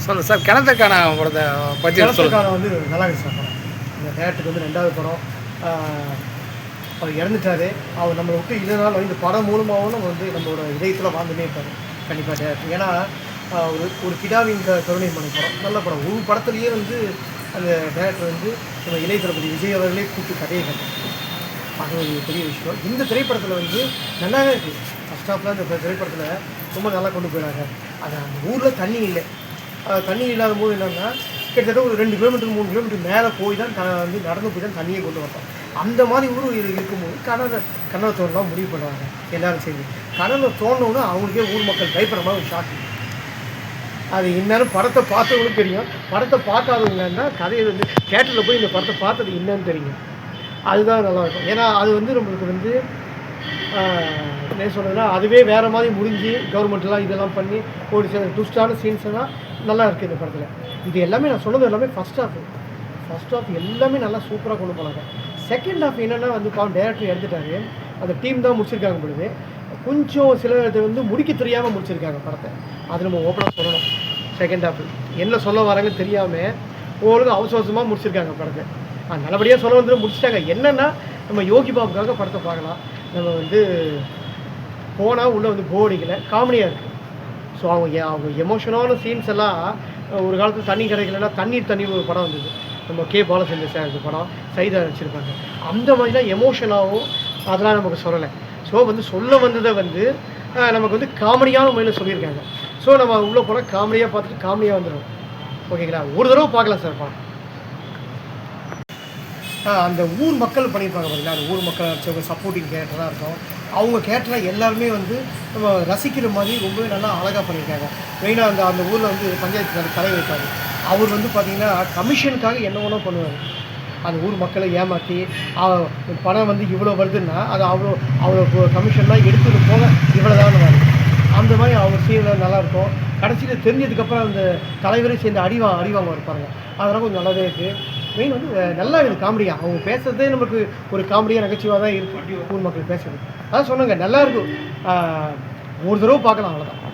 சொல்லு சார். கிணத்துக்கான படத்தை பற்றி கிணத்துக்கான வந்து நல்லா இருக்கு சார் படம். இந்த டேரக்டருக்கு வந்து 2வது படம். அவர் இறந்துட்டார். அவர் நம்மளை விட்டு இல்லைனாலும் இந்த படம் மூலமாகவும் நம்ம வந்து நம்மளோட இதயத்தில் வாழ்ந்துனே இருப்பார் கண்டிப்பாக டேரக்டர். ஏன்னா ஒரு கிடாவின் கருணை மணி படம் நல்ல படம். ஒரு படத்துலேயே வந்து அந்த டேரக்டர் வந்து நம்ம இளைய தளபதி விஜய் அவர்களே கூப்பிட்டு கதையை கட்டார். அது ஒரு பெரிய விஷயம். இந்த திரைப்படத்தில் வந்து நல்லாவே இருக்குது. ஃபஸ்ட் ஹாஃபில் இந்த திரைப்படத்தில் ரொம்ப நல்லா கொண்டு போயிடாங்க. அது அந்த ஊரில் தண்ணி இல்லை. தண்ணி இல்லாத போது என்னென்னா கிட்டத்தட்ட ஒரு 2 கிலோமீட்டர் 3 கிலோமீட்டர் மேலே போய் தான் வந்து நடந்து போய் தான் தண்ணியை கொண்டு வரலாம். அந்த மாதிரி ஊர் இருக்கும்போது கனவை தோணலாம் முடிவு பண்ணுவாங்க எல்லோரும் சேர்ந்து. கனவை தோணுன்னா அவங்களுக்கே ஊர் மக்கள் பயப்படுற மாதிரி ஒரு ஷாட். அது என்னன்னு படத்தை பார்த்தவங்களும் தெரியும். படத்தை பார்க்காதவங்கன்னா கதையை வந்து தேட்டரில் போய் இந்த படத்தை பார்த்தது என்னன்னு தெரியும். அதுதான் நல்லாயிருக்கும். ஏன்னா அது வந்து நம்மளுக்கு வந்து என்ன சொல்கிறதுனா அதுவே வேறு மாதிரி முடிஞ்சு கவர்மெண்ட்லாம் இதெல்லாம் பண்ணி ஒரு சில ட்விஸ்டான சீன்ஸ் எல்லாம் நல்லா இருக்குது இந்த படத்தில். இது எல்லாமே நான் சொன்னது எல்லாமே ஃபஸ்ட் ஹாஃப் எல்லாமே நல்லா சூப்பராக கொண்டு போனாங்க. செகண்ட் ஹாஃப் என்னென்னா வந்து டேரக்டர் எடுத்துட்டாரு. அந்த டீம் தான் முடிச்சிருக்காங்க பொழுது கொஞ்சம் சில இது வந்து முடிக்க தெரியாமல் முடிச்சிருக்காங்க படத்தை. அது நம்ம ஓப்பனாக சொல்லணும். செகண்ட் ஹாஃப் என்ன சொல்ல வராங்கன்னு தெரியாமல் ஓரளவுக்கு அவசரமாக முடிச்சிருக்காங்க படத்தை. நல்லபடியாக சொல்ல வந்து முடிச்சிட்டாங்க. என்னென்னா நம்ம யோகி பாபுக்காக படத்தை பார்க்கலாம். நம்ம வந்து போனால் உள்ளே வந்து போடிக்கலை காமெடியாக இருக்குது. ஸோ அவங்க எமோஷனான சீன்ஸ் எல்லாம் ஒரு காலத்தில் தண்ணி கிடைக்கலன்னா தண்ணீர் ஒரு படம் வந்தது. நம்ம கே பாலச்சந்திர சார் இந்த படம் சைதா நடிச்சிருப்பாங்க. அந்த மாதிரிலாம் எமோஷனாகவும் அதெல்லாம் நமக்கு சொல்லலை. ஸோ வந்து சொல்ல வந்ததை வந்து நமக்கு வந்து காமெடியான முறையில் சொல்லியிருக்காங்க. ஸோ நம்ம உள்ளே போனால் காமெடியாக பார்த்துட்டு காமெடியாக வந்துடும். ஓகேங்களா? ஒரு தடவை பார்க்கலாம் சார் படம். அந்த ஊர் மக்கள் பண்ணியிருப்பாங்க பார்த்தீங்கன்னா, அந்த ஊர் மக்கள் நடிச்சவங்க சப்போர்ட்டிங் கேரக்டராக இருக்கும். அவங்க கேரக்டராக எல்லாருமே வந்து நம்ம ரசிக்கிற மாதிரி ரொம்பவே நல்லா அழகாக பண்ணியிருக்காங்க. மெயினாக அந்த ஊரில் வந்து பஞ்சாயத்து தலை வைப்பாங்க. அவர் வந்து பார்த்திங்கன்னா கமிஷனுக்காக என்ன வேணால் பண்ணுவார். அந்த ஊர் மக்களை ஏமாற்றி பணம் வந்து இவ்வளோ வருதுன்னா அது அவ்வளோ கமிஷன்லாம் எடுத்துகிட்டு போக இவ்வளோ தான் வருது. அந்த மாதிரி அவர் சீனில் நல்லாயிருக்கும். கடைசியில் தெரிஞ்சதுக்கப்புறம் அந்த தலைவரே சேர்ந்து அடிவாங்க இருப்பாங்க. அதெல்லாம் கொஞ்சம் நல்லாவே இருக்குது. மெயின் வந்து நல்லா இருக்குது காமெடியாக. அவங்க பேசுகிறதே நமக்கு ஒரு காமெடியாக நகைச்சுவாக தான் இருக்குது ஊர் மக்கள் பேசுகிறது. அதான் சொன்னாங்க நல்லாயிருக்கும். ஒரு தடவை பார்க்கலாம், அவ்வளோதான்.